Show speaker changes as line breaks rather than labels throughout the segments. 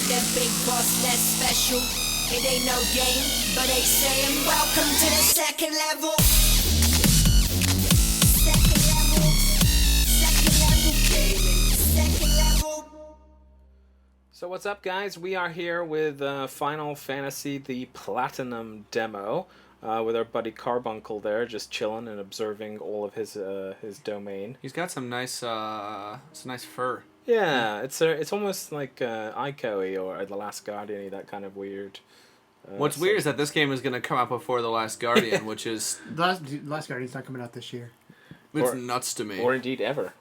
That big boss less special. It ain't no game, but they saying welcome to the second level. Second level. Second level gaming. Second level.
So what's up, guys? We are here with Final Fantasy the Platinum demo with our buddy Carbuncle there, just chilling and observing all of his domain.
He's got some nice fur.
Yeah, it's almost like Icoe or The Last Guardian, that kind of weird.
What's weird is that this game is going to come out before The Last Guardian, which is...
The Last Guardian's not coming out this year.
It's nuts to me.
Or indeed ever.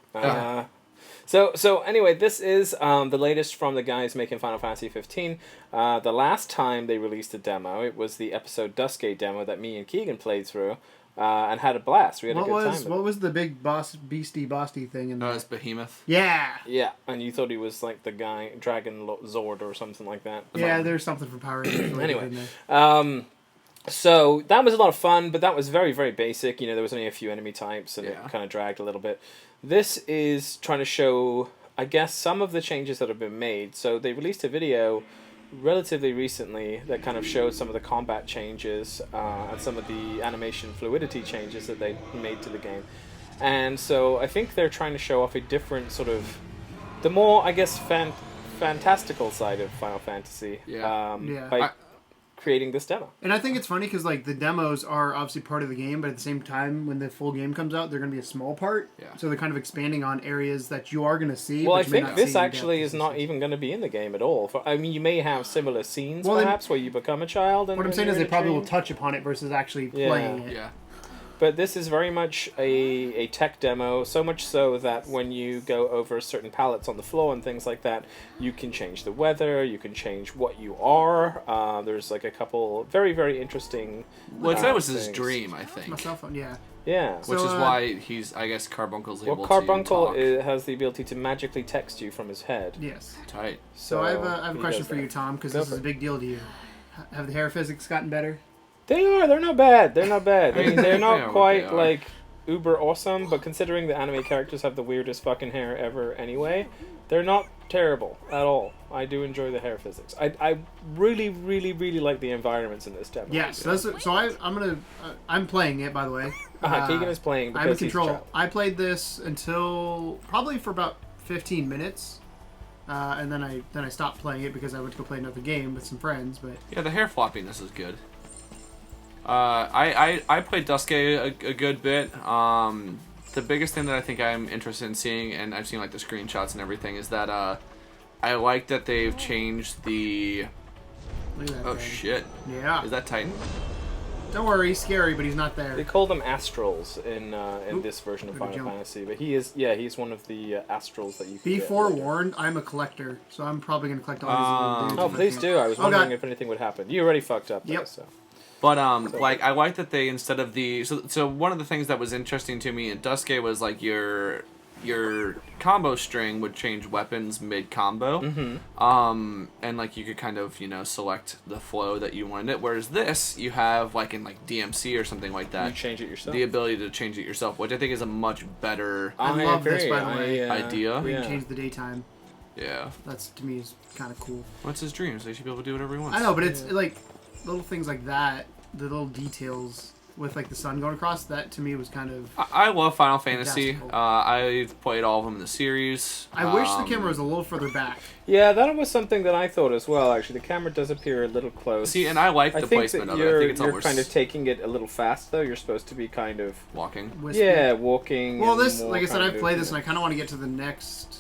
So anyway, this is the latest from the guys making Final Fantasy 15. The last time they released a demo, it was the episode Duscae demo that me and Keegan played through and had a blast. We had a good time.
What was the big beastie thing in there?
It's Behemoth.
Yeah.
Yeah, and you thought he was like the guy, Dragon Zord or something like that.
Yeah, there's something from Power Rangers.
Anyway, so that was a lot of fun, but that was very, very basic. You know, there was only a few enemy types, and it kind of dragged a little bit. This is trying to show, I guess, some of the changes that have been made. So they released a video relatively recently that kind of showed some of the combat changes and some of the animation fluidity changes that they made to the game. And so I think they're trying to show off a different sort of, the more, I guess, fantastical side of Final Fantasy by creating this demo.
And I think it's funny because like the demos are obviously part of the game, but at the same time, when the full game comes out, they're going to be a small part. Yeah. So they're kind of expanding on areas that you are going to see.
Well, I think this actually is not even going to be in the game at all. I mean, you may have similar scenes, perhaps, where you become a child. And
what I'm saying is they probably will touch upon it versus actually playing it.
Yeah.
But this is very much a tech demo, so much so that when you go over certain pallets on the floor and things like that, you can change the weather, you can change what you are. There's like a couple very, very interesting
that was his dream, I think.
My cell phone, yeah.
Yeah.
Which is why he's, I guess, Carbuncle's able to talk.
Carbuncle has the ability to magically text you from his head.
Yes.
Tight.
So I have a question for you, Tom, because this is a big deal to you. Have the hair physics gotten better?
They are. They're not bad. They're not bad. I mean, they're not quite like uber awesome, but considering the anime characters have the weirdest fucking hair ever anyway, they're not terrible at all. I do enjoy the hair physics. I really, really, really like the environments in this demo.
Yes. I'm playing it, by the way.
Keegan is playing because
I'm in control. I played this until probably for about 15 minutes. And then I stopped playing it because I went to go play another game with some friends. But
yeah, the hair floppiness is good. I played Duscae a good bit. The biggest thing that I think I'm interested in seeing, and I've seen like the screenshots and everything, is that I like that they've changed the...
Look at that thing.
Shit.
Yeah.
Is that Titan?
Don't worry, he's scary, but he's not there.
They call them astrals in this version of Final Fantasy, but he's one of the astrals that you can
Be
get
forewarned, I'm a collector, so I'm probably going to collect all these little dudes.
Oh, please do. I was wondering if anything would happen. You already fucked up, though, so...
But like I like that they, instead of the so one of the things that was interesting to me in Duscae was like your combo string would change weapons mid combo, and like you could kind of select the flow that you wanted it. Whereas this you have like in like DMC or something like that,
you change it yourself.
The ability to change it yourself, which I think is a much better
I love this, by the way.
idea.
We can change the daytime.
Yeah,
that's to me is kind of cool.
What's his dream? So he should be able to do whatever he wants.
I know, but it's like little things like that, the little details with like the sun going across, that to me was kind of...
I love Final Fantasy. I've played all of them in the series.
I wish the camera was a little further back.
Yeah, that was something that I thought as well, actually. The camera does appear a little close.
See, and I like the placement of it. I think it's
you're kind of taking it a little fast, though. You're supposed to be kind of...
Walking?
Yeah, walking.
Well, this, like I said, I've played this, and I kind of want to get to the next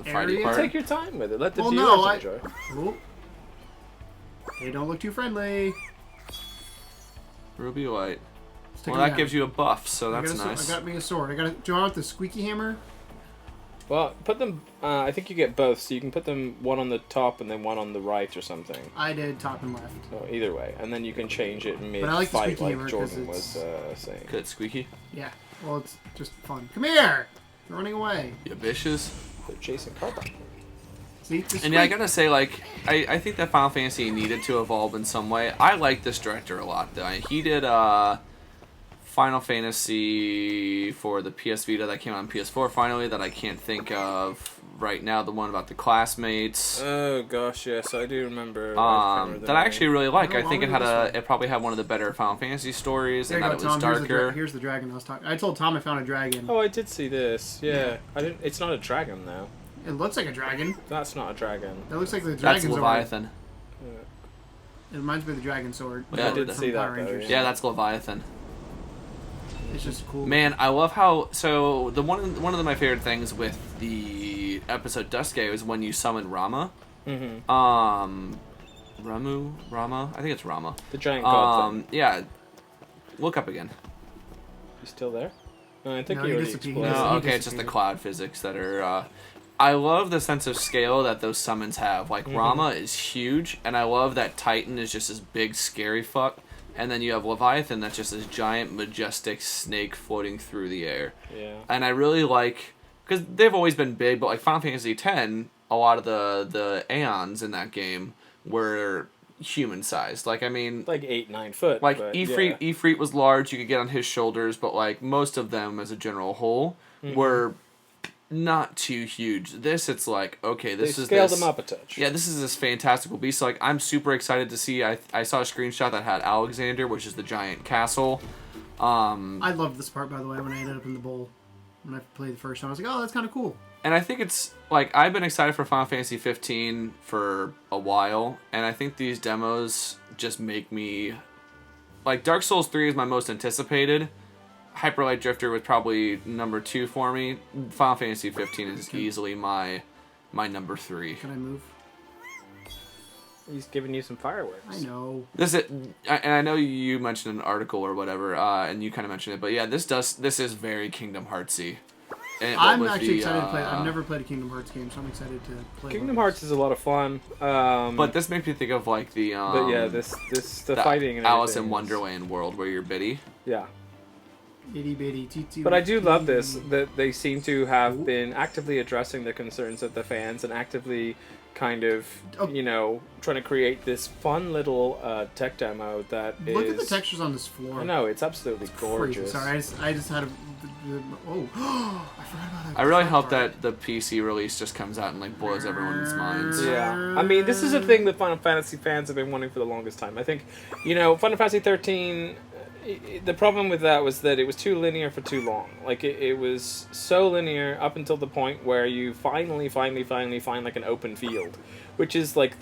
area.
Take your time with it. Let the viewers enjoy.
Oh. Hey, don't look too friendly.
Ruby White. Well, that gives you a buff, so that's nice.
I got me a sword. Do I want the squeaky hammer?
Well, put them... I think you get both, so you can put them one on the top and then one on the right or something.
I did top and left.
Oh, either way. And then you can change it mid-fight like Jordan was saying.
Good, squeaky?
Yeah. Well, it's just fun. Come here! You're running away.
You bitches.
They're chasing Carbuncle.
And yeah, I gotta say, like, I think that Final Fantasy needed to evolve in some way. I like this director a lot, though. He did Final Fantasy for the PS Vita that came out on PS4 finally that I can't think of right now, the one about the classmates.
Oh gosh, yes, I do remember.
That I actually really like. I think
it
it probably had one of the better Final Fantasy stories,
There
and
you
that
go,
it was
Tom.
darker.
Here's the dragon I was talking. I told Tom I found a dragon.
Oh, I did see this. Yeah, I didn't. It's not a dragon though.
It looks like a dragon.
That's not a dragon.
That looks like the
That's
dragon's
Leviathan.
It reminds me of the dragon sword.
Yeah, I
did
from
see that,
Power
though,
Rangers.
Yeah, that's Leviathan.
It's just cool.
Man, I love how one of my favorite things with the episode Duscae was when you summon Rama.
Mm-hmm.
Rama, I think it's Rama.
The giant god thing.
Yeah. Look up again.
You still there? No, I think
No,
you
he
already
disappeared.
explored.
No,
He
okay, it's just the
disappeared.
cloud physics that are. I love the sense of scale that those summons have. Like Rama is huge, and I love that Titan is just this big scary fuck, and then you have Leviathan that's just this giant majestic snake floating through the air.
Yeah.
And I really like, because they've always been big, but like Final Fantasy X, a lot of the Aeons in that game were human sized. Like, I mean,
Like 8-9 foot.
like
but,
Ifrit,
yeah.
Ifrit was large, you could get on his shoulders, but like most of them as a general whole were not too huge. This, it's like, okay,
They
this is
scaled
this,
them up a touch.
yeah, this is this fantastical beast. Like, I'm super excited to see. I saw a screenshot that had Alexander, which is the giant castle.
I loved this part, by the way, when I ended up in the bowl. When I played the first time, I was like, oh, that's kind of cool.
And I think it's, like, I've been excited for Final Fantasy 15 for a while, and I think these demos just make me... Like, Dark Souls 3 is my most anticipated. Hyper Light Drifter was probably number 2 for me. Final Fantasy 15 is easily my number 3.
Can I move?
He's giving you some fireworks.
I know.
And I know you mentioned an article or whatever, and you kind of mentioned it, but yeah, this is very Kingdom Heartsy. And
I'm actually excited to play it. I've never played a Kingdom Hearts game, so I'm excited to play
Kingdom
one.
Hearts is a lot of fun.
But this makes me think of like the
But yeah, the fighting and
Alice in
everything is-
Wonderland world where you're Biddy.
Yeah.
Itty bitty teensy
But I do love this,
weeny.
that they seem to have been actively addressing the concerns of the fans and actively kind of, trying to create this fun little tech demo that is...
Look at the textures on this floor.
I know, it's absolutely gorgeous.
Sorry, I just had a... Oh, I forgot about it.
I really hope that the PC release just comes out and like blows everyone's minds.
Yeah. I mean, this is a thing that Final Fantasy fans have been wanting for the longest time. I think, Final Fantasy 13... The problem with that was that it was too linear for too long. Like, it was so linear up until the point where you finally find like an open field, which is like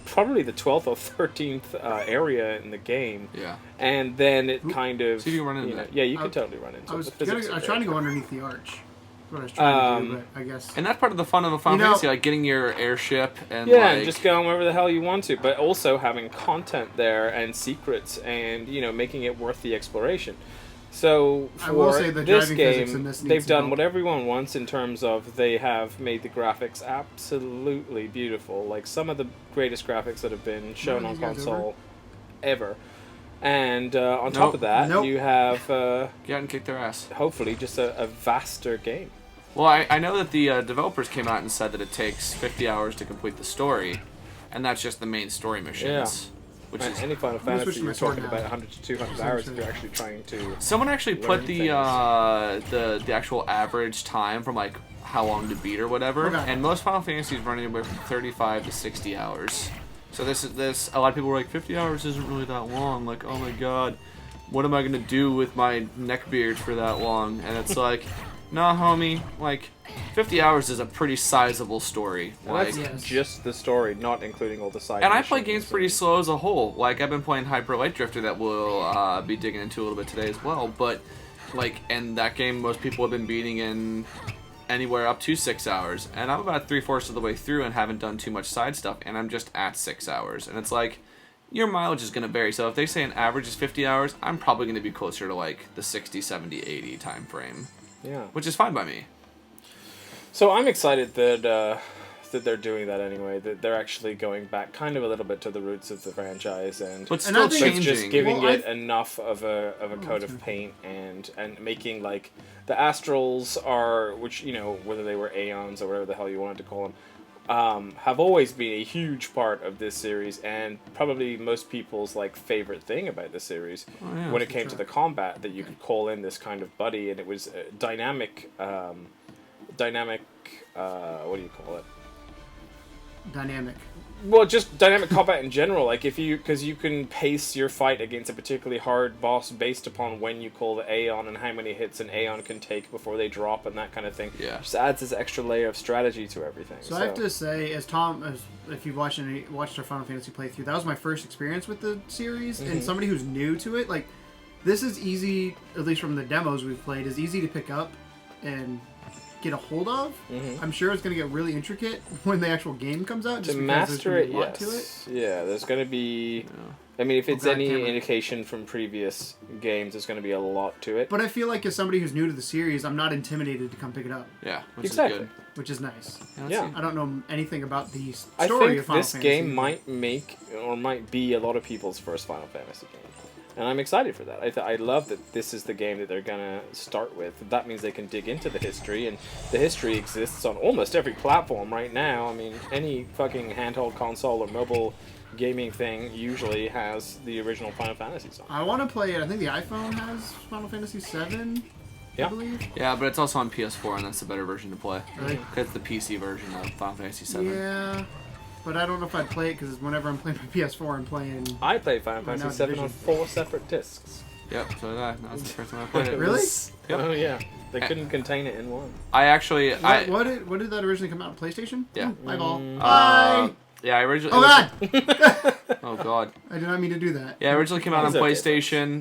probably the 12th or 13th area in the game.
Yeah.
And then it kind of...
See if you can run into that.
Yeah, you can totally run into
I was
it. The physics are
trying to
great.
go underneath the arch. That's what I was trying to do, but I guess...
And that's part of the fun of a Final Fantasy, like getting your airship and
Yeah,
like...
and just going wherever the hell you want to, but also having content there and secrets and, making it worth the exploration. So,
I will
for
say the
this
driving physics in
game,
this needs
they've
to
done
go.
what everyone wants in terms of they have made the graphics absolutely beautiful. Like, some of the greatest graphics that have been shown on
these guys
console ever. And on top of that, you have,
Get out and kick their ass.
hopefully, just a vaster game.
Well, I know that the developers came out and said that it takes 50 hours to complete the story, and that's just the main story missions. Which
And
is...
any Final
gonna switch
Fantasy,
to my
you're
sword
talking
now.
about 100 to 200 hours if you're actually trying to...
Someone actually put
learn
the actual average time from like how long to beat or whatever,
Okay.
and most Final Fantasies run anywhere from 35 to 60 hours. So this a lot of people were like 50 hours isn't really that long. Like, oh my god, what am I gonna do with my neck beard for that long? And it's like, nah, homie, like 50 hours is a pretty sizable story.
And
Like,
that's
Yes.
just the story, not including all the side
and I play
missions
games pretty
and-
slow as a whole. Like, I've been playing Hyper Light Drifter that we'll be digging into a little bit today as well. But, like, and that game most people have been beating in anywhere up to 6 hours. And I'm about 3/4 of the way through and haven't done too much side stuff. And I'm just at 6 hours. And it's like, your mileage is going to vary. So if they say an average is 50 hours, I'm probably going to be closer to, like, the 60, 70, 80 time frame.
Yeah.
Which is fine by me.
So I'm excited that they're doing that anyway. That they're actually going back kind of a little bit to the roots of the franchise and
But
And
still
I think-
but
changing.
just giving
Well,
it enough of a coat of paint and making like the Astrals are, which whether they were Aeons or whatever the hell you wanted to call them, have always been a huge part of this series and probably most people's like favorite thing about the series
yeah.
when it came to the combat, that you could call in this kind of buddy and it was dynamic what do you call it?
Dynamic.
Well, just dynamic combat in general. Like because you can pace your fight against a particularly hard boss based upon when you call the Aeon and how many hits an Aeon can take before they drop and that kind of thing.
Yeah.
Just adds this extra layer of strategy to everything.
So I have to say, as if you've watched our Final Fantasy playthrough, that was my first experience with the series, and somebody who's new to it, like, this is easy, at least from the demos we've played, is easy to pick up and get a hold of. I'm sure it's going to get really intricate when the actual game comes out. Just
to
because
master
there's
it,
gonna be a lot
yes.
to it.
Yeah, there's going to be... I mean, if it's any indication from previous games, there's going to be a lot to it.
But I feel like as somebody who's new to the series, I'm not intimidated to come pick it up.
Yeah, which
exactly.
is good.
Which is nice.
Yeah.
I don't know anything about the story
I
of
think
Final
this
Fantasy.
game might make, or might be, a lot of people's first Final Fantasy game. And I'm excited for that. I love that this is the game that they're going to start with. That means they can dig into the history, and the history exists on almost every platform right now. I mean, any fucking handheld console or mobile gaming thing usually has the original Final Fantasies on.
I want to play it. I think the iPhone has Final Fantasy VII,
Yeah.
I believe.
Yeah, but it's also on PS4, and that's the better version to play.
Really?
Because it's the PC version of Final Fantasy VII.
Yeah. But I don't know if I'd play it because whenever I'm playing my PS4, I'm playing...
I played Final Fantasy VII on
Division.
4 separate discs.
Yep, so did I. That was the first time I played it.
Really?
Yep.
Oh, yeah. They couldn't contain it in one.
I actually...
What did that originally come out on PlayStation?
Yeah.
My ball. Bye!
Yeah, I originally...
Oh, God!
Oh, God.
I did not mean to do that.
Yeah, it originally came out on
It's okay.
PlayStation.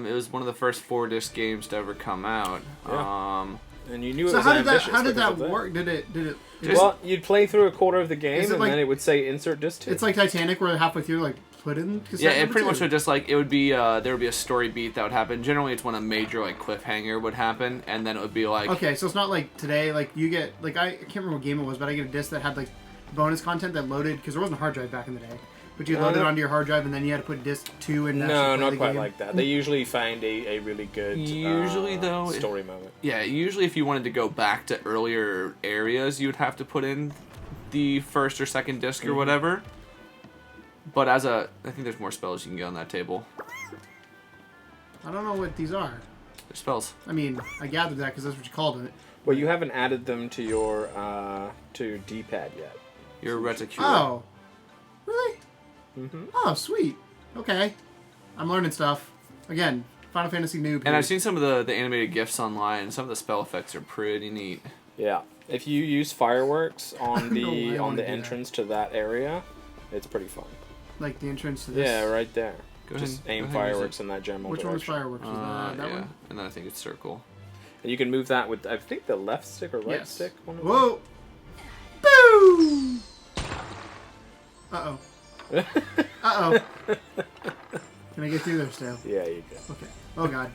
It was one of the first 4-disc games to ever come out.
Yeah. And you knew it
So
was
how did
ambitious
that
because of
work? Did it
Well, you'd play through a quarter of the game,
Is it
and
like-
then it would say insert disc 2.
It's like Titanic where halfway through, like, put in cassette
Yeah, it
number
pretty much
2.
would just like, it would be, there would be a story beat that would happen. Generally, it's when a major, like, cliffhanger would happen, and then it would be like...
Okay, so it's not like today, like, you get, like, I can't remember what game it was, but I get a disc that had, like, bonus content that loaded, because there wasn't a hard drive back in the day. But you load it onto your hard drive, and then you had to put disc 2 in.
No, not quite like that. They usually find a really good
though,
story moment.
Yeah, usually if you wanted to go back to earlier areas, you would have to put in the first or second disc or whatever. But I think there's more spells you can get on that table.
I don't know what these are.
They're spells.
I mean, I gathered that because that's what you called it.
Well, you haven't added them to your D-pad yet.
Your reticule.
Oh. Really? Oh, sweet. Okay. I'm learning stuff. Again, Final Fantasy noob.
And I've seen some of the animated GIFs online, and some of the spell effects are pretty neat.
Yeah. If you use fireworks on
know why I
the
wanna do
entrance to that area, it's pretty fun.
Like the entrance to this.
Yeah, right there.
Go
Just
ahead,
aim
go ahead and use
fireworks in that general
Which one was
direction.
fireworks? Was that
yeah,
one?
and then I think it's circle.
And you can move that with, I think, the left stick or right
Yes.
stick. One of
Whoa! Boom! Uh-oh. Uh-oh. Can I get through there still?
them. Yeah, you can.
Okay. Oh, God.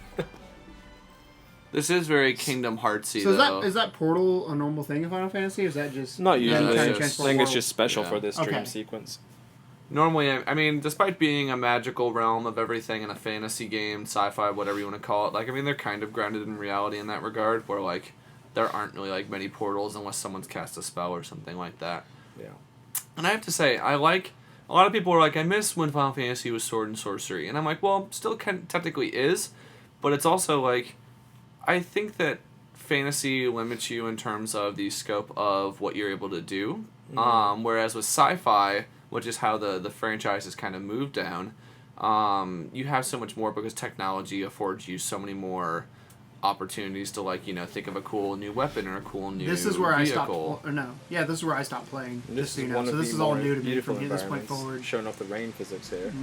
This is very Kingdom Heartsy,
So
though.
is that portal a normal thing in Final Fantasy, or is that just...
Not
Yeah,
usually.
it's
I
just-
think
transform
it's just special
Yeah.
for this dream
Okay.
sequence.
Normally, I mean, despite being a magical realm of everything in a fantasy game, sci-fi, whatever you want to call it, like, I mean, they're kind of grounded in reality in that regard, where, like, there aren't really, like, many portals unless someone's cast a spell or something like that.
Yeah.
And I have to say, a lot of people are like, I miss when Final Fantasy was sword and sorcery. And I'm like, well, still technically is, but it's also, like, I think that fantasy limits you in terms of the scope of what you're able to do. Whereas with sci-fi, which is how the franchise has kind of moved down, you have so much more because technology affords you so many more opportunities to, like, you know, think of a cool new weapon or a cool new
This is where
vehicle.
this is where I stopped playing.
This
Just so you
is
know.
one
So
of
this
the
is all
more
new to me
beautiful
from this point
environments,
forward.
showing off the rain physics here.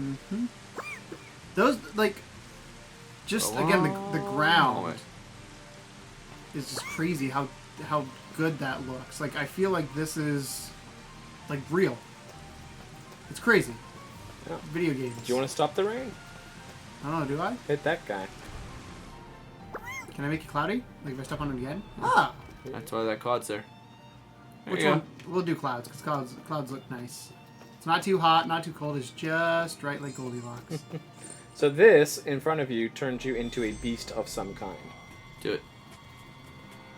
Those, like, just, again, the ground
Moment.
is just crazy how good that looks. Like, I feel like this is, like, real. It's crazy.
Yeah.
Video games.
Do you want to stop the rain?
I don't know, do I?
Hit that guy.
Can I make it cloudy? Like, if I step on it again? Ah!
That's why that cloud's there. There
Which
you go.
one? We'll do clouds, because clouds look nice. It's not too hot, not too cold. It's just right like Goldilocks.
So this, in front of you, turns you into a beast of some kind.
Do it.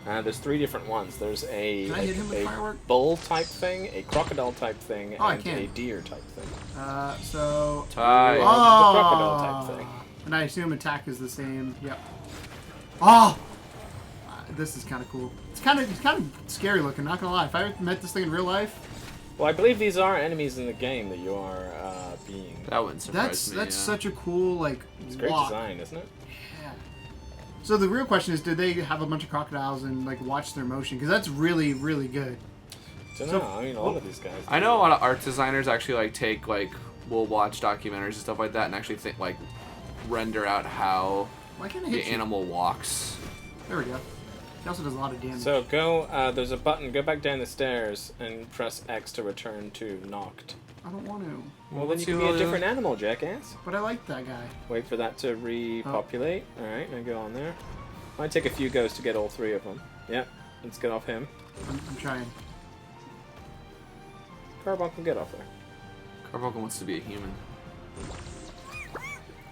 There's 3 different ones. There's
Can I hit him with firework?
bull type thing, a crocodile type thing,
Oh, I
and
can.
a deer type thing.
So...
Tie.
Oh!
Oh!
The crocodile type thing.
And I assume attack is the same. Yep. Oh! this is kind of cool. It's kind of scary looking. Not gonna lie. If I met this thing in real life.
Well, I believe these are enemies in the game that you are being.
That wouldn't surprise me.
That's such a cool like.
It's great design, isn't it?
Yeah. So the real question is, did they have a bunch of crocodiles and like watch their motion? Because that's really good.
I don't know. I mean, a lot of these guys.
I know a lot of art designers actually like take like will watch documentaries and stuff like that and actually think like render out how
Why can't I
the
hit you?
animal walks.
There we go. He also does a lot of damage.
So go. There's a button. Go back down the stairs and press X to return to knocked.
I don't want to.
Well, then you can be a different animal, jackass.
But I like that guy.
Wait for that to repopulate. All right, now go on there. Might take a few goes to get all 3 of them. Yep. Let's get off him.
I'm trying.
Carbuncle, get off there.
Carbuncle wants to be a human.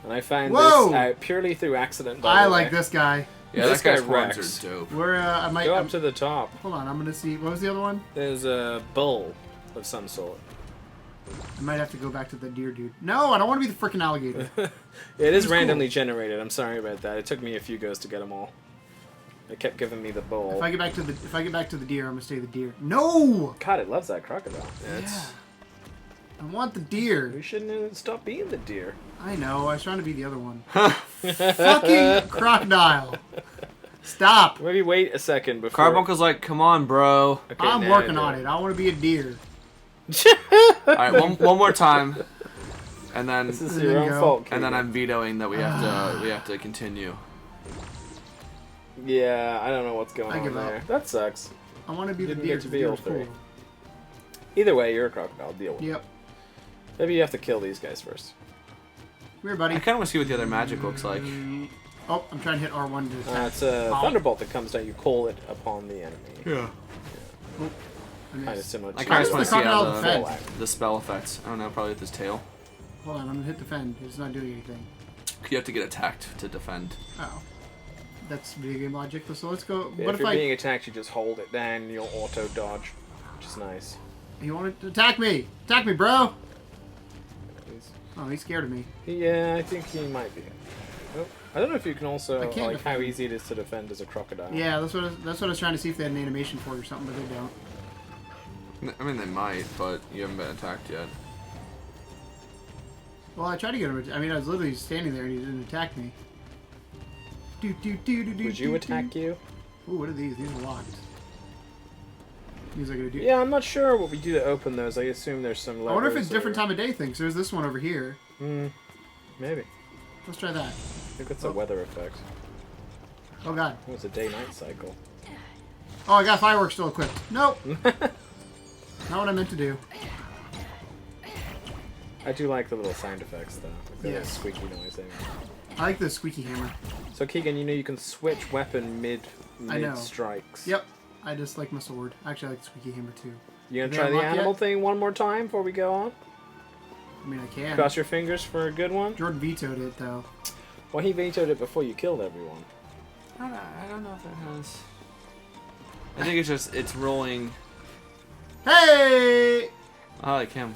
And I found
Whoa!
this purely through accident. By
I
the
like
way.
this guy.
Yeah,
This
that guy's
guy
horns
wrecks.
are dope.
Where I might
Go up to the top.
Hold on, I'm gonna see. What was the other one?
There's a bull of some sort.
I might have to go back to the deer dude. No, I don't want to be the freaking alligator.
It is
He's
randomly generated. I'm sorry about that. It took me a few goes to get them all. It kept giving me the bull.
If I get back to the deer, I'm gonna stay the deer. No!
God, it loves that crocodile.
Yeah,
I want the deer.
We shouldn't have stopped being the deer.
I know. I was trying to be the other one. Fucking crocodile. Stop.
Maybe wait a second before.
Carbuncle's like, come on, bro.
Okay,
I'm
now
working
do
on it. I want to be a deer.
All right, one more time, and then
This is
There
your
you
own
go.
fault.
and then
Keegan.
I'm vetoing that we have to continue.
Yeah, I don't know what's going
I
on
give up.
there. That sucks.
I want to be the
Didn't
deer.
get to
'cause
be
the deer
all
was
3.
cool.
Either way, you're a crocodile. Deal with it.
Yep.
Maybe you have to kill these guys first.
Come here, buddy.
I kind of want to see what the other magic looks like.
Oh, I'm trying to hit R1 to attack.
It's a
Ow.
thunderbolt that comes down. You call it upon the enemy.
Yeah.
Oh, I
Kind of
missed.
similar to
I kind of
How
just
does
want to
the
see
crocodile
how
defend?
the spell effects. I don't know, probably with his tail.
Hold on, I'm gonna hit defend. It's not doing anything.
You have to get attacked to defend.
Oh. That's video game logic. So let's go.
Yeah,
What
if
if
you're
I...
being attacked, you just hold it down and you'll auto dodge, which is nice.
You want to attack me? Attack me, bro! Oh, he's scared of me.
Yeah, I think he might be. Oh, I don't know if you can also
I can't
like how
defend.
easy it is to defend as a crocodile.
Yeah, that's what I was trying to see if they had an animation for it or something, but they don't.
I mean, they might, but you haven't been attacked yet.
Well, I tried to get him. I mean, I was literally standing there and he didn't attack me.
Would you attack you?
Ooh, what are these? These are locked. These are gonna do.
Yeah, I'm not sure what we do to open those. I assume there's some levers.
I wonder if it's different
or...
time of day things. There's this one over here.
Maybe.
Let's try that.
I think it's a weather effect.
Oh god.
Oh, it's a day-night cycle.
Oh, I got fireworks still equipped. Nope. Not what I meant to do.
I do like the little sound effects though. Like the
Yeah.
little squeaky noise thing.
I like the squeaky hammer.
So Keegan, you know you can switch weapon
I know.
mid strikes.
Yep. I just like my sword. Actually, I like the squeaky hammer too.
You gonna
They
try the
unlock
animal
yet?
thing one more time before we go on?
I mean, I can.
Cross your fingers for a good one.
Jordan vetoed it though.
Well, he vetoed it before you killed everyone.
I don't know if that has. I think it's rolling.
Hey!
I like him.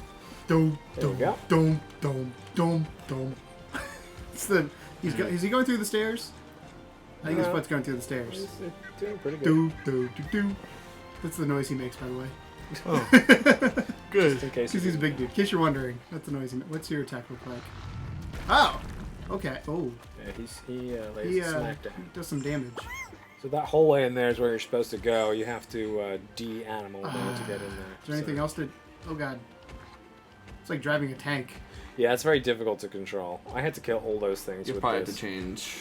Dum
There we go.
dum dum dum dum. It's the. Is he going through the stairs? I think his
No.
foot's going through the stairs.
He's doing pretty good.
Do do do do. That's the noise he makes, by the way.
Oh,
Just in case.
Because he's a big dude. In case you're wondering, that's the noise he makes. What's your attack look like? Oh! Okay. Oh.
Yeah, he lays
He,
a smack down.
does some damage.
So that whole way in there is where you're supposed to go. You have to de-animal them to get in there.
Is there anything else to... Oh, God. It's like driving a tank.
Yeah, it's very difficult to control. I had to kill all those things
you
with
probably have
this.
to change.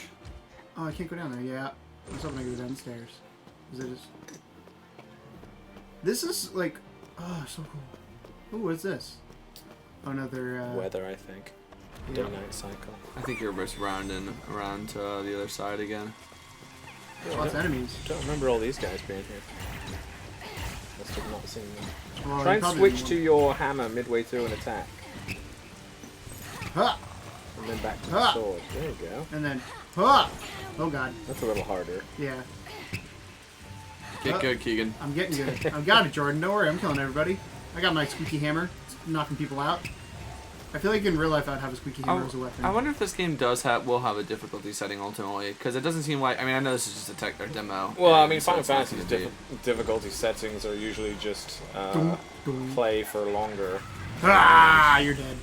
Oh, I can't go down there. Yeah. I was hoping I could go downstairs. Is it just... This is like... Oh, so cool. Ooh, what's this? Oh, another...
Weather, I think.
Yeah.
Day-night cycle.
I think you're just rounding around to the other side again.
Lots of enemies.
Don't remember all these guys being here. Must have not seen them.
Well,
Try
you
and
probably
switch
didn't
to your hammer midway through an attack.
Ha!
And then back to the
Ah.
sword. There you go.
And then... Ha! Oh, God.
That's a little harder.
Yeah.
Get good, Keegan.
I'm getting good. I've got it, Jordan. Don't worry. I'm killing everybody. I got my squeaky hammer. It's knocking people out. I feel like in real life I'd have a squeaky hammer as a weapon.
I wonder if this game will have a difficulty setting ultimately, because it doesn't seem like. I mean, I know this is just a tech or demo.
Well, I mean, Final Fantasy's difficulty settings are usually just play for longer.
Ah, you're dead.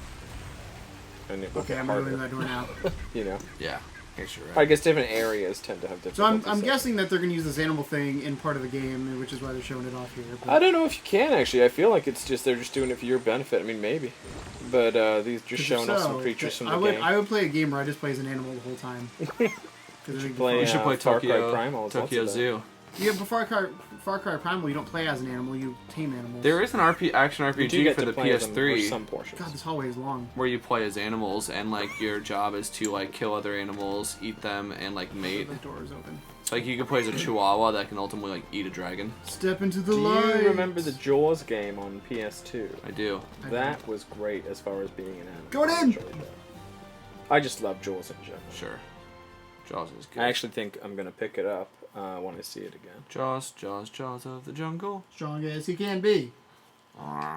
And it
Okay, I'm moving that door now.
You know.
Yeah. Sure, right.
I guess different areas tend to have different.
So I'm guessing that they're going to use this animal thing in part of the game, which is why they're showing it off here. But
I don't know if you can actually. I feel like they're just doing it for your benefit. I mean, maybe, but these just showing us some creatures from the game.
I would play a game where I just play as an animal the whole time.
We should
play
Far Cry
Tokyo
Primal.
Tokyo Zoo.
Yeah, but Far Cry Primal, you don't play as an animal; you tame animals.
There is an action RPG for the PS3.
Some portions.
God, this hallway is long.
Where you play as animals, and like your job is to like kill other animals, eat them, and like mate.
The door is open.
So, like you can play as a chihuahua that can ultimately like eat a dragon.
Step into the
Do
light.
you remember the Jaws game on PS2?
I do.
That was great as far as being an animal.
Going in.
I just love Jaws in general.
Sure. Jaws is good.
I actually think I'm gonna pick it up when I see it again.
Jaws of the jungle.
Strong as he can be.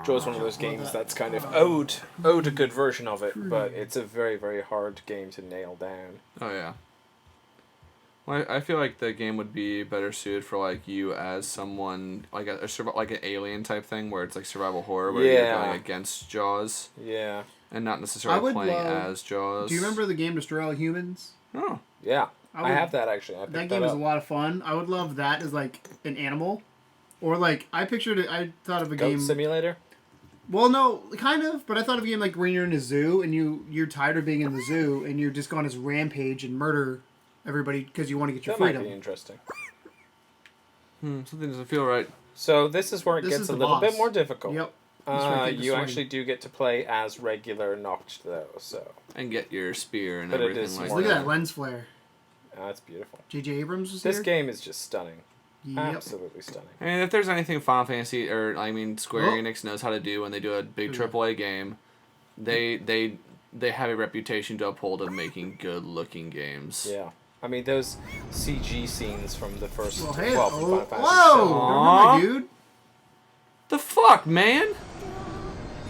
Jaws is one of those games that's kind of owed a good version of it, but it's a very, very hard game to nail down.
Oh yeah. Well, I feel like the game would be better suited for like you as someone like like an alien type thing where it's like survival horror where you're going against Jaws.
Yeah.
And not necessarily playing as Jaws.
Do you remember the game Destroy All Humans?
Oh.
Yeah. I have that actually.
That game is a lot of fun. I would love that as like an animal. Or like, I thought of a game...
Goat Simulator?
Well, no, kind of, but I thought of a game like when you're in a zoo and you're tired of being in the zoo and you're just going on this rampage and murder everybody because you want to get your freedom.
That might be interesting.
Something doesn't feel right.
So this is where it gets a little bit more difficult.
Yep.
You actually do get to play as regular Noct though, so...
And get your spear and
but
everything like that.
Look at that lens flare.
Oh, that's beautiful.
J.J. Abrams was
This
here?
game is just stunning.
Yep.
Absolutely stunning.
I mean, if there's anything Final Fantasy Square Enix knows how to do when they do a big AAA game, they have a reputation to uphold of making good looking games.
Yeah. I mean, those CG scenes from the first...
Well, hey,
Final Fantasy
whoa!
VII.
Don't hurt my dude.
The fuck, man?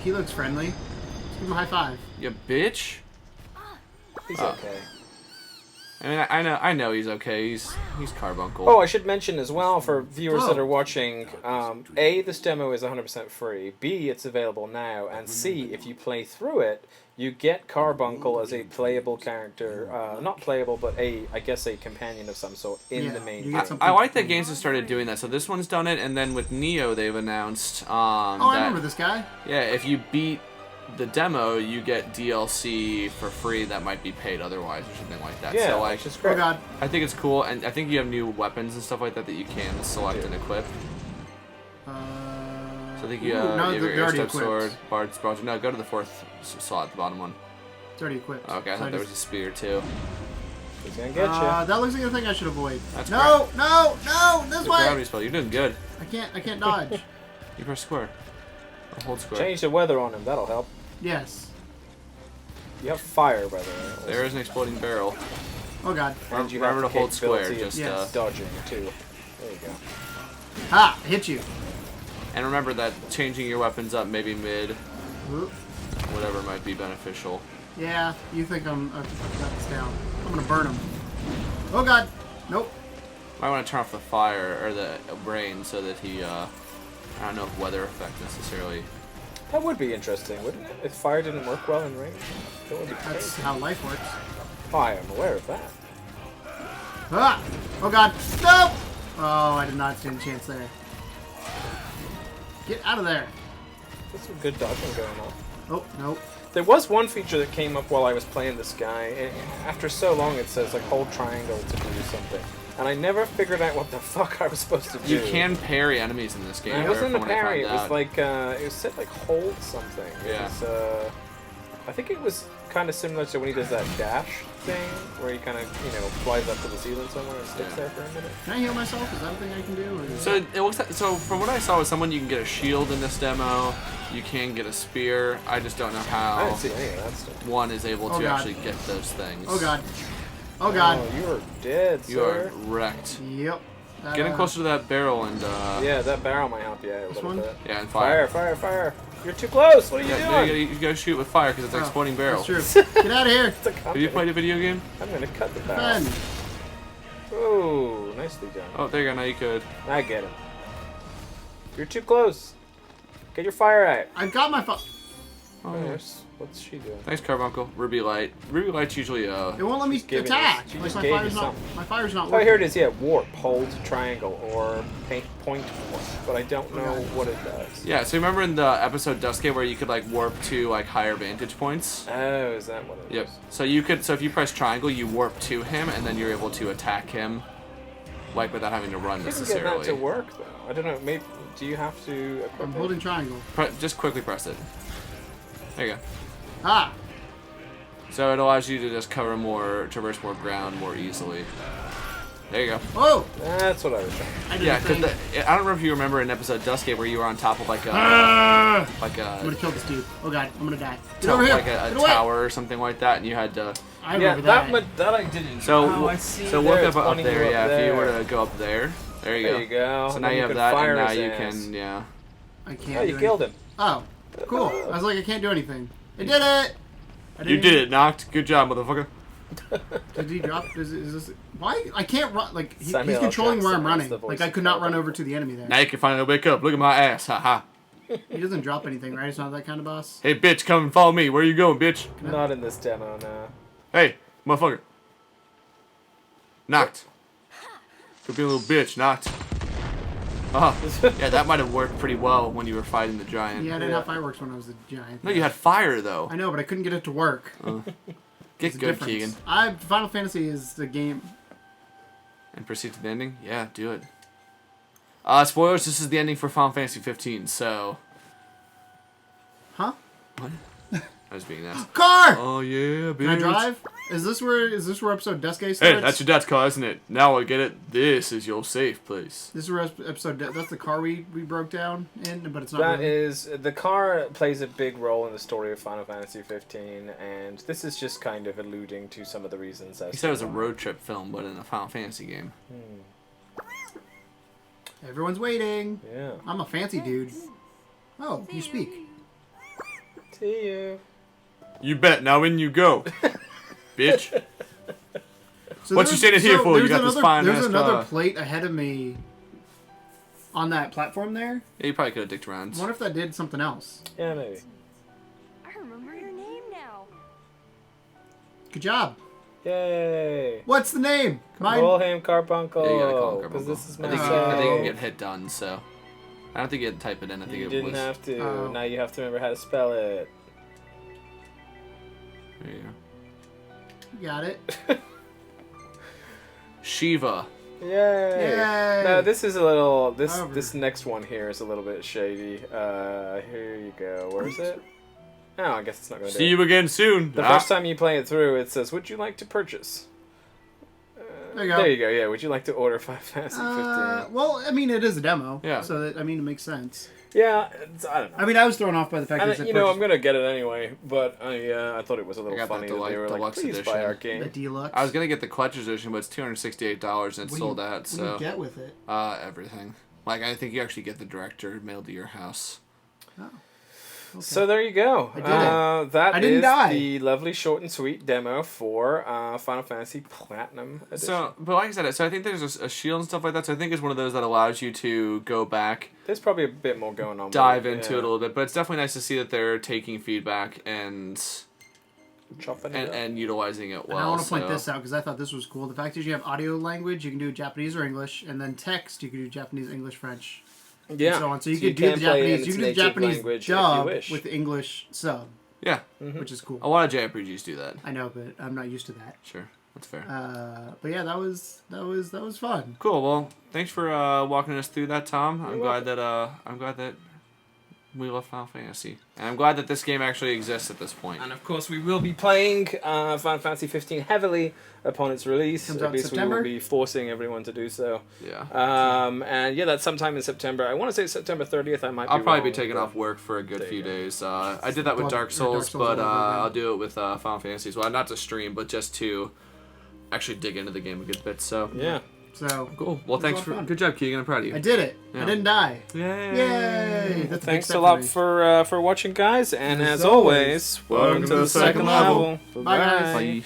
He looks friendly. Let's give him a high five.
You bitch.
He's okay.
I mean, I know he's okay. He's carbuncle.
Oh, I should mention as well for viewers that are watching, A, this demo is 100% free, B, it's available now, and C, if you play through it, you get Carbuncle as a playable character, not playable, but I guess a companion of some sort in the main game.
I like that games have started doing that. So this one's done it, and then with Neo, they've announced
I remember this guy.
Yeah, if you beat the demo, you get DLC for free that might be paid otherwise or something like that.
Yeah,
so like,
just great.
Oh god.
I think it's cool, and I think you have new weapons and stuff like that that you can select and equip. So I think you have your airstep sword, Bard's Broadsword. No, go to the fourth slot, the bottom one.
It's already equipped.
Okay, I thought there was a spear too.
He's gonna get you.
That looks like the thing I should avoid.
That's
no, this way.
Gravity spell. You're doing good.
I can't dodge.
You press square. Or hold square.
Change the weather on him, that'll help.
Yes.
You have fire, by the way.
There is an exploding barrel.
Oh god.
And you
Remember
have
to hold square,
capability of
just
dodging too. There you go.
Ha! I hit you.
And remember that changing your weapons up maybe mid,
Oop.
whatever might be beneficial.
Yeah, you think I've got this down. I'm gonna burn him. Oh god. Nope.
Might want to turn off the fire or the rain so that he, I don't know if weather effect necessarily.
That would be interesting, wouldn't it? If fire didn't work well in rain? That would be
That's
crazy.
how life works.
Oh, I am aware of that.
Ah! Oh god. Nope! Oh, I did not stand a chance there. Get out of there.
There's some good dodging going on.
Oh, nope.
There was one feature that came up while I was playing this guy. And after so long, it says like hold triangle to do something, and I never figured out what the fuck I was supposed to do.
You can parry enemies in this game.
It wasn't a parry. It was
out.
like it was said like hold something.
Yeah.
It was, I think it was kind of similar to when he does that dash thing, where he kind of flies up to the ceiling somewhere and sticks there for a minute.
Can I heal myself? Is that a thing I can do? Or
So it looks like, so from what I saw with someone, you can get a shield in this demo. You can get a spear. I just don't know
I
how
didn't see any of that stuff.
one is able to
God.
actually get those things.
Oh god. Oh god.
Oh, you are dead,
You
sir.
are wrecked.
Yep.
Getting closer to that barrel and
Yeah, that barrel might help you out a
This
little
one?
bit.
yeah, and
Fire,
fire.
fire, fire. You're too close. What are you
No,
doing?
you gotta shoot with fire because it's an exploding barrel.
That's true. Get out of here.
Have you played a video game?
I'm gonna cut the barrel.
Defend.
Oh, nicely done.
Oh, there you go. Now you could.
I get him. You're too close. Get your fire out.
I've got my phone.
Oh,
Nice. What's she doing?
Thanks, Carbuncle. Ruby Light. Ruby Light's usually
It won't let me
giving
attack.
us- she
Like
just
my
gave you
fire's not.
something.
My fire's not
Oh,
working.
here it is. Yeah, warp, hold, triangle, or point force. But I don't know what it does.
Yeah, so remember in the episode Duscae where you could like warp to like higher vantage points?
Oh, is that what it is?
Yep. So you could if you press triangle, you warp to him and then you're able to attack him like without having to run
I couldn't get
necessarily.
that to work though. I don't know. Maybe do you have to equip
I'm
it?
holding triangle.
Just quickly press it. There you go.
Ah.
So it allows you to just traverse more ground more easily. There you go.
Oh.
That's what I was trying.
I did
Yeah,
the thing.
because I don't know if you remember in episode Duscae where you were on top of like a
I'm
like
gonna
a
kill this dude. Oh god, I'm gonna die. Get
top
over
of
here.
like a
Get away.
tower or something like that, and you had to.
I
Yeah,
remember
that I didn't.
So
Oh, I see
so
there,
look
it's
up
pointing
there.
you
Yeah,
up
if you
there.
were to go up there, there you go.
There you go.
So
And
now
then
you have
could
that,
fire
and now
his
you
ass.
can yeah.
I can't.
Oh, you killed him.
Oh, cool. I was like, I can't do anything. I did it. I
You did it, Knocked. Good job, motherfucker.
Did he drop? Is this? Why? I can't run. Like he's
Samuel L.
controlling where I'm
Jackson
running.
is the voice
Like I
of
could not run
Carbuncle.
over to the enemy there.
Now you can finally wake up. Look at my ass. Ha ha.
He doesn't drop anything, right? It's not that kind of boss.
Hey, bitch, come and follow me. Where you going, bitch?
Not in this demo, no.
Hey, motherfucker. Knocked. Could be a little bitch, knocked. Oh, yeah, that might have worked pretty well when you were fighting the giant.
Yeah, I didn't have fireworks when I was a giant.
No, you had fire, though.
I know, but I couldn't get it to work.
Get
There's a
good,
difference.
Keegan.
Final Fantasy is the game.
And proceed to the ending? Yeah, do it. Spoilers, this is the ending for Final Fantasy 15, so...
Huh?
What? I was being nice.
Car!
Oh, yeah, bitch.
Can I drive? Is this where episode Duscae starts?
Hey, that's your dad's car, isn't it? Now I get it. This is your safe place.
This is where episode. That's the car we broke down in, but it's not.
That
really.
is, the car plays a big role in the story of Final Fantasy 15, and this is just kind of alluding to some of the reasons.
He said it was a road trip film, but in a Final Fantasy game.
Everyone's waiting.
Yeah.
I'm a fancy dude. Oh, you speak.
See you.
You bet. Now in you go, bitch.
So
What you standing here for? You
there's
got this fine
There's
ass
another
car.
plate ahead of me. On that platform there.
Yeah, you probably could have dicked around.
I wonder if that did something else.
Yeah, maybe.
I remember your name now.
Good job.
Yay.
What's the name?
Call him Carbuncle.
Yeah, you gotta call him
Because
Carbuncle.
this is
I
my
think,
Oh.
I think you can get hit done, so... I don't think you had to type it in. I think
You
it
didn't
was...
have to.
Oh.
Now you have to remember how to spell it.
There you go.
Got it.
Shiva.
Yay!
Yay!
No, this is a little. This
However.
this next one here is a little bit shady. Here you go. Where is it? Oh, I guess it's not going to.
See you again soon.
The first time you play it through, it says, "Would you like to purchase?"
There you go.
There you go. Yeah. Would you like to order Final Fantasy 15?
Well, I mean, it is a demo.
Yeah.
So that, I mean, it makes sense.
Yeah. I don't know.
I mean, I was thrown off by the fact that it
And,
said
you know, I'm
purchase
gonna get it anyway, but I thought it was a little
got that
funny that they were like,
deluxe
"Please
edition.
buy our
the
game."
deluxe.
I was gonna get the collector's edition, but it's $268 and it's sold out.
What do
So
you get with it?
everything. Like I think you actually get the director mailed to your house.
Okay.
So there you go.
I did it.
That
I didn't
is
die.
the lovely short and sweet demo for Final Fantasy Platinum Edition.
So, but like I said, so I think there's a shield and stuff like that. So I think it's one of those that allows you to go back,
There's probably a bit more going on.
dive
with
into it a little bit. But it's definitely nice to see that they're taking feedback and
Chopping it up.
and utilizing it well.
And I want to point
so-
this out because I thought this was cool. The fact is you have audio language, you can do Japanese or English, and then text, you can do Japanese, English, French,
Yeah.
and so on. So you could do the
can play in
Japanese, you
its
can do the
native
Japanese
language if you
dub
wish.
with the English sub,
Yeah,
which is cool.
a lot of JRPGs do that.
I know, but I'm not used to that.
Sure, that's fair.
But yeah, that was fun.
Cool. Well, thanks for walking us through that, Tom. I'm glad that we love Final Fantasy, and I'm glad that this game actually exists at this point.
And of course, we will be playing Final Fantasy 15 heavily upon its release.
Comes
At
out in
least we
September?
will be forcing everyone to do so.
Yeah.
And yeah, that's sometime in September. I want to say September 30th. I might.
I'll
be
probably be
wrong,
taking
but-
off work for a good
There
few
you go.
days. I did that with
Well,
Dark
yeah,
Souls,
Dark Souls
but
all over again.
I'll do it with Final Fantasy as well. Not to stream, but just to actually dig into the game a good bit. So
Yeah.
So
cool. Well, thanks for good job, Keegan. I'm proud of you.
I did it.
Yeah.
I didn't die.
Yay!
That's
Thanks
a
a lot for watching, guys, and as always, welcome to the second level.
Bye, guys.
Bye.